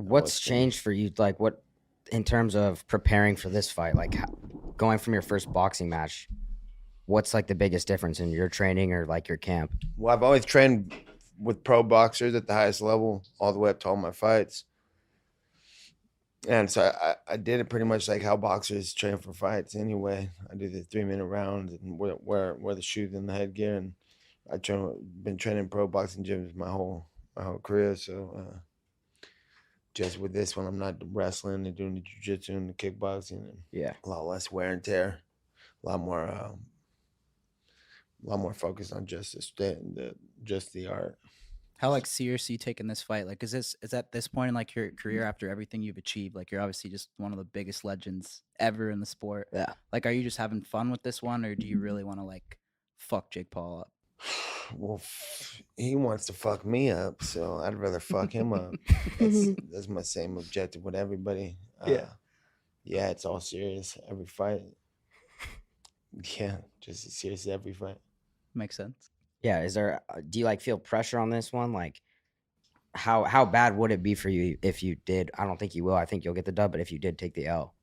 What's changed for you? Like, what in terms of preparing for this fight? Like, going from your first boxing match, what's like the biggest difference in your training or like your camp? Well, I've always trained with pro boxers at the highest level, all the way up to all my fights. And so I did it pretty much like how boxers train for fights anyway. I do the 3-minute rounds and wear the shoes and the headgear. And been training pro boxing gyms my whole career. So just with this one, I'm not wrestling and doing the jiu-jitsu and the kickboxing. And Yeah. a lot less wear and tear, a lot more focused on just the art. How like serious are you taking this fight? Like, is at this point in like your career after everything you've achieved? Like, you're obviously just one of the biggest legends ever in the sport. Yeah. Like, are you just having fun with this one, or do you really want to like fuck Jake Paul up? Well, he wants to fuck me up, so I'd rather fuck him up. That's my same objective with everybody. Yeah, it's all serious every fight. Yeah, just as serious as every fight. Makes sense. Yeah. Is there? Do you like feel pressure on this one? Like, how bad would it be for you if you did? I don't think you will. I think you'll get the dub. But if you did take the L,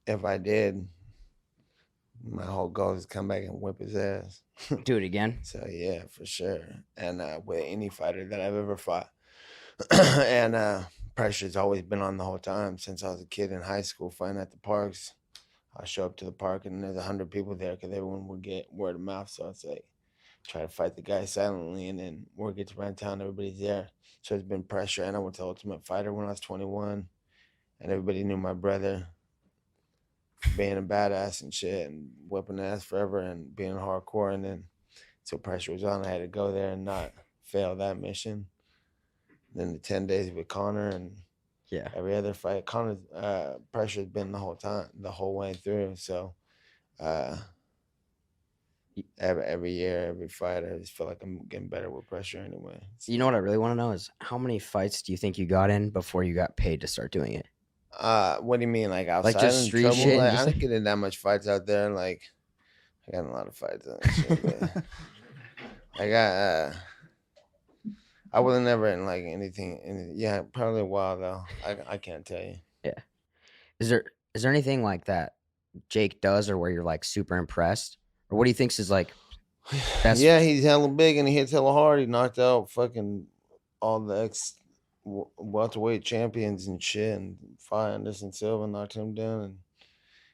If I did, my whole goal is to come back and whip his ass. do it again. So yeah, for sure. And with any fighter that I've ever fought, and pressure's always been on the whole time since I was a kid in high school fighting at the parks. I show up to the park and there's 100 people there because everyone would get word of mouth. So it's like try to fight the guy silently, and then word gets around town, everybody's there. So it's been pressure. And I went to Ultimate Fighter when I was 21, and everybody knew my brother being a badass and shit and whipping ass forever and being hardcore. And then so pressure was on. I had to go there and not fail that mission. Then the 10 days with Connor and Yeah. every other fight. Connor's pressure has been the whole time, the whole way through. So every year, every fight, I just feel like I'm getting better with pressure anyway. You know what I really want to know is how many fights do you think you got in before you got paid to start doing it? What do you mean, like outside just in street trouble? shit and Like, just I like- don't get in that much fights out there. Like I got in a lot of fights and shit, but I got I wasn't never in like anything. Yeah, probably a while though. I can't tell you. Yeah. Is there anything like that Jake does or where you're like super impressed? Or what do you think is like best? Yeah, he's hella big and he hits hella hard. He knocked out fucking all the welterweight champions and shit, and fought Anderson Silva, knocked him down, and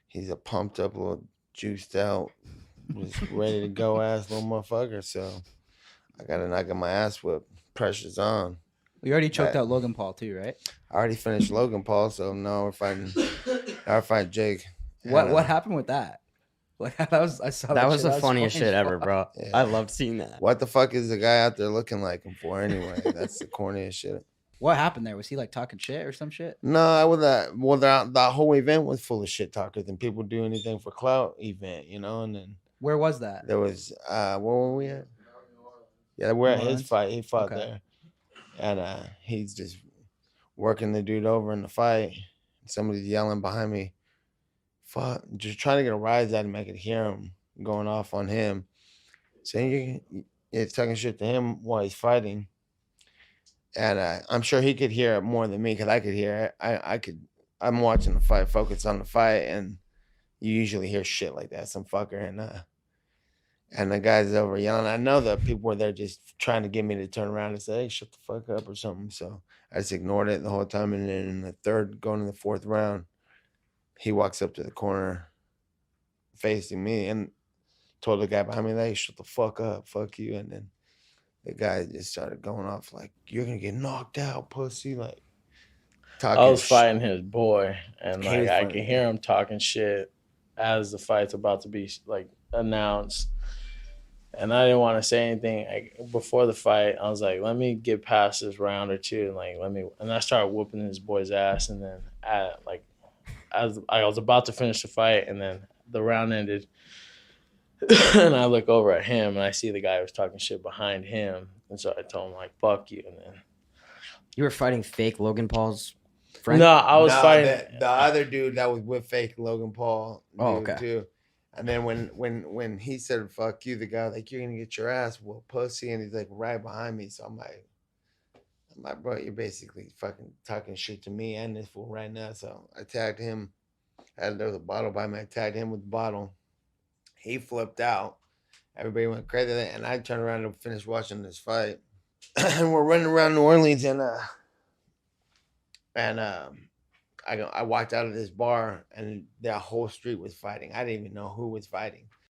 he's a pumped up little juiced out, just ready to go ass little motherfucker. So I gotta knock my ass whipped. Pressure's on. We already choked out Logan Paul too, right? I already finished Logan Paul, so now we're fighting. I fight Jake. What happened with that? Like I saw That was shit. the funniest funny shit as ever, fuck. bro. Yeah. I loved seeing that. What the fuck is the guy out there looking like him for anyway? That's the corniest shit. What happened there? Was he like talking shit or some shit? No, I was well, the whole event was full of shit talkers and people do anything for clout event, you know. And then Where was that? there was where were we at? Yeah, we're at his fight. He fought Okay. there, and he's just working the dude over in the fight. Somebody's yelling behind me, "Fuck!" Just trying to get a rise out of him. I could hear him going off on him, saying it's talking shit to him while he's fighting. And I'm sure he could hear it more than me because I could hear it. I'm watching the fight, focus on the fight, and you usually hear shit like that, some fucker, and the guy's over yelling. I know that people were there just trying to get me to turn around and say, "Hey, shut the fuck up" or something. So I just ignored it the whole time. And then in the third, going to the fourth round, he walks up to the corner, facing me, and told the guy behind me, "Hey, shut the fuck up, fuck you." And then the guy just started going off like, "You're gonna get knocked out, pussy!" Like talking. I was fighting his boy, and He like was I fighting could hear him talking shit as the fight's about to be like announced. And I didn't want to say anything before the fight. I was like, let me get past this round or two, and and I started whooping this boy's ass. And then as I was about to finish the fight, and then the round ended, and I look over at him and I see the guy who was talking shit behind him, and so I told him like, "Fuck you." And then You were fighting fake Logan Paul's friend? no, I was fighting the other dude that was with fake Logan Paul. Oh, dude, okay. Too. And then when he said "fuck you," the guy was like, "You're gonna get your ass whooped, pussy," and he's like right behind me. So My bro, you're basically fucking talking shit to me and this fool right now. So I tagged him. There was a bottle by me. I tagged him with the bottle. He flipped out. Everybody went crazy, and I turned around and finished watching this fight. And we're running around New Orleans, and I walked out of this bar, and that whole street was fighting. I didn't even know who was fighting.